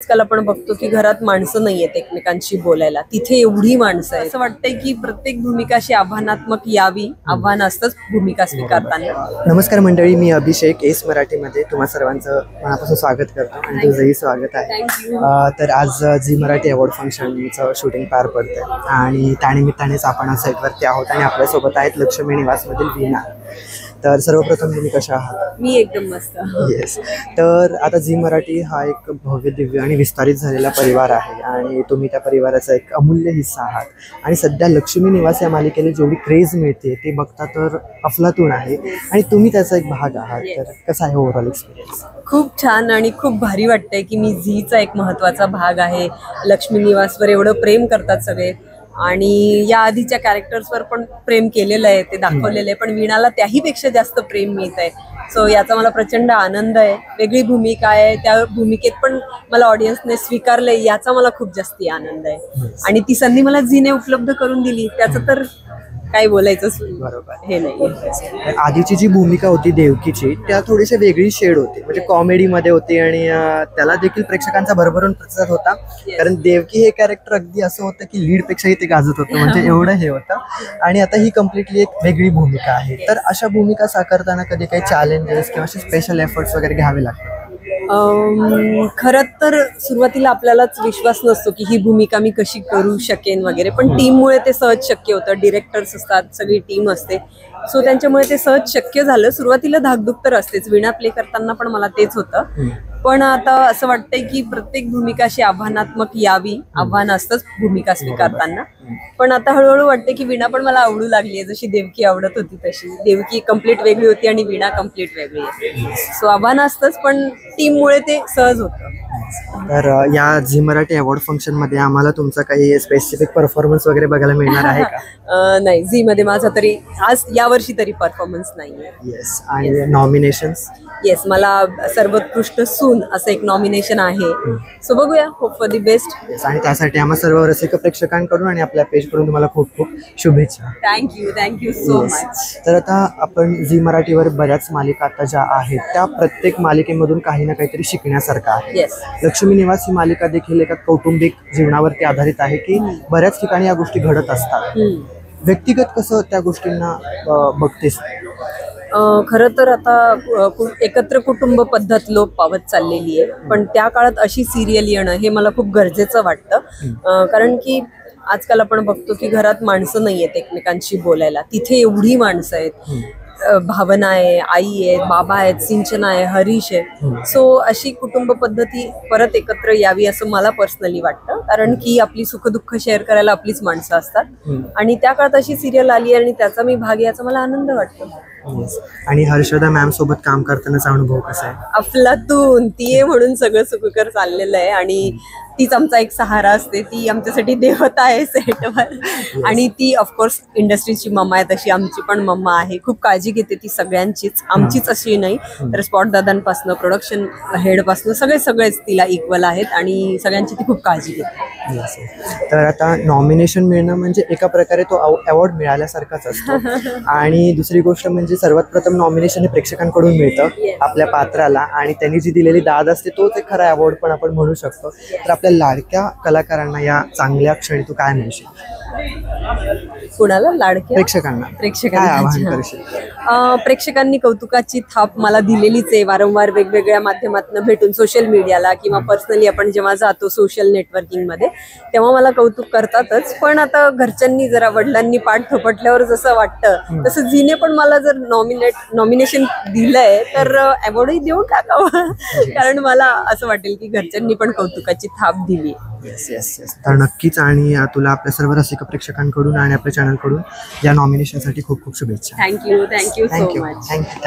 आजकाल आपण बघतो की घरात माणसं नाहीयेत एकमेकांशी बोलायला, तिथे एवढी माणसं आहेत. असं वाटतंय की प्रत्येक भूमिका अशी आव्हानात्मक यावी, आव्हान असतंच भूमिका स्वीकारताना. नमस्कार मंडळी, मी अभिषेक एस मराठीमध्ये तुम्हा सर्वांचं मनापासून स्वागत करतो आणि तुझंही स्वागत आहे. तर आज झी मराठी अवॉर्ड फंक्शनचं शूटिंग पार पडतंय आणि त्यानिमित्तानेच आपण आज सेटवरती आहोत आणि आपल्यासोबत आहेत लक्ष्मी निवासमधील वीणा. तर सर्वप्रथम तुम्ही कशा आहात? मी एकदम मस्त. येस. तर आता झी मराठी हा एक भव्य दिव्य आणि विस्तारित झालेला परिवार आहे आणि तुम्ही त्या परिवाराचा एक अमूल्य हिस्सा आहात. आणि सध्या लक्ष्मी निवास या मालिकेला जेवढी क्रेज मिळते ते बघता तर अफलातून आहे आणि तुम्ही त्याचा एक भाग आहात. तर कसा आहे ओव्हरऑल एक्सपिरियन्स? खूप छान आणि खूप भारी वाटतंय की मी झीचा एक महत्त्वाचा भाग आहे. लक्ष्मी निवासवर एवढं प्रेम करतात सगळे आणि या आधीच्या कॅरेक्टर्सवर पण प्रेम केलेलं आहे, ते दाखवलेलं आहे, पण वीणाला त्याही पेक्षा जास्त प्रेम मिळत आहे. सो याचा मला प्रचंड आनंद आहे. वेगळी भूमिका आहे, त्या भूमिकेत पण मला ऑडियन्सने स्वीकारले, याचा मला खूप जास्ती आनंद आहे. आणि ती संधी मला झीने उपलब्ध करून दिली, त्याचं तर काही बोलायचंच बरोबर हे नाही. आधीची जी भूमिका होती देवकीची, त्या थोडीशी वेगळी शेड होती, म्हणजे कॉमेडीमध्ये होती आणि त्याला देखील प्रेक्षकांचा भरभरून प्रतिसाद होता. कारण देवकी हे कॅरेक्टर अगदी असं होतं की लीडपेक्षाही ते गाजत होतं, म्हणजे एवढं हे होतं. आणि आता ही कम्प्लिटली एक वेगळी भूमिका आहे. तर अशा भूमिका साकारताना कधी काही चॅलेंजेस किंवा असे स्पेशल एफर्ट्स वगैरे घ्यावे लागतात? खरं तर सुरुवातीला आपल्यालाच विश्वास नसतो की ही भूमिका मी कशी करू शकेन वगैरे, पण टीममुळे ते सहज शक्य होतं. डिरेक्टर्स असतात, सगळी टीम असते, सो त्यांच्यामुळे ते सहज शक्य झालं. सुरुवातीला धाकधूक तर असतेच, वीणा प्ले करताना पण मला तेच होतं. पण आता असं वाटतंय की प्रत्येक भूमिका अशी आव्हानात्मक यावी, आव्हान असतंच भूमिका स्वीकारताना. पण आता हळूहळू वाटते की वीणा पण मला आवडू लागली आहे, जशी देवकी आवडत होती तशी. देवकी कम्प्लीट वेगळी होती आणि वीणा कम्प्लीट वेगळी आहे. सो आव्हान असतंच, पण टीममुळे ते सहज होतं. तर या झी मराठी अवॉर्ड फंक्शन मध्ये आम्हाला तुमचा काही स्पेसिफिक परफॉर्मोन्स वगैरे बघायला मिळणार आहे का? नाही, झी मध्ये माझा तरी आज यावर्षी तरी परफॉर्मन्स नाहीये. येस. आणि नॉमिनेशन्स? येस, मला सर्वोत्कृष्ट सून असं एक नॉमिनेशन आहे. सो बघूया, होप फॉर दी बेस्ट. आणि त्यासाठी आम्हा सर्व रसिक प्रेक्षकांकडून आणि आपल्या पेजकडून तुम्हाला खूप खूप शुभेच्छा. Thank you so much. तर आता आपण झी मराठीवर बऱ्याच मालिका आता ज्या आहेत त्या प्रत्येक मालिकेमधून काही ना काहीतरी शिकण्यासारखं आहे. लक्ष्मी निवास ही मालिका देखील एका कौटुंबिक जीवनावरती आधारित आहे की बऱ्याच ठिकाणी या गोष्टी घडत असतात. व्यक्तिगत कसं त्या गोष्टींना बघतेस? खरं तर आता एकत्र कुटुंब पद्धत लोप पावत चाललेली आहे, पण त्या काळात अशी सिरियल येणं हे मला खूप गरजेचं वाटतं. कारण की आजकाल आपण बघतो की घरात माणसं नाहीयेत एकमेकांशी बोलायला, तिथे एवढी माणसं आहेत. भावना आहे, आई आहे, बाबा आहेत, सिंचना आहे, हरीश आहे. सो अशी कुटुंब पद्धती परत एकत्र यावी असं मला पर्सनली वाटतं. कारण की आपली सुखदुःख शेअर करायला आपलीच माणसं असतात आणि त्या काळात अशी सिरियल आली आणि त्याचा मी भाग याचा मला आनंद वाटतो. आणि हर्षदा मॅम सोबत काम करतानाचा अनुभव कसा आहे? अफलातून. ती आहे म्हणून सगळं सुखकर चाललेलं आहे आणि तीच आमचा एक सहारा असते. ती आमच्यासाठी देवता आहे सेटवर. आणि ती ऑफकोर्स इंडस्ट्रीची मम्मा आहे, तशी आमची पण मम्मा आहे. खूप काळजी घेते ती सगळ्यांचीच, आमचीच अशी नाही तर स्पॉट दादांपासनं प्रोडक्शन हेडपासनं सगळेच तिला इक्वल आहेत आणि सगळ्यांची ती खूप काळजी घेते. तर आता नॉमिनेशन मिळणं म्हणजे एका प्रकारे तो अवॉर्ड मिळाल्यासारखाच असतो. आणि दुसरी गोष्ट म्हणजे सर्वात प्रथम नॉमिनेशन हे प्रेक्षकांकडून मिळतं आपल्या पात्राला आणि त्यांनी जी दिलेली दाद असते तोच एक खरा अवॉर्ड पण आपण म्हणू शकतो. तर आपल्या लाडक्या कलाकारांना या चांगल्या क्षणी तू काय म्हणशील? कुणाला? लाडक्या प्रेक्षकांना प्रेक्षकांनी कौतुकाची थाप मला दिलेलीच आहे. वारंवार वेगवेगळ्या माध्यमातून भेटून, सोशल मीडियाला किंवा पर्सनली आपण जेव्हा जातो सोशल नेटवर्किंग मध्ये, तेव्हा मला कौतुक करतातच. पण आता घरच्यांनी जरा वडिलांनी पाठ थोपटल्यावर जसं वाटतं तसं झीने पण मला जर नॉमिनेशन दिलंय तर अवॉर्डही देऊन टाकावं. कारण मला असं वाटेल की घरच्यांनी पण कौतुकाची थाप दिली. येस. तर नक्कीच. आणि तुला आपल्या सर्व रसिक प्रेक्षकांकडून आणि आपल्या चॅनलकडून या नॉमिनेशनसाठी खूप खूप शुभेच्छा. Thank you so much. थँक्यू.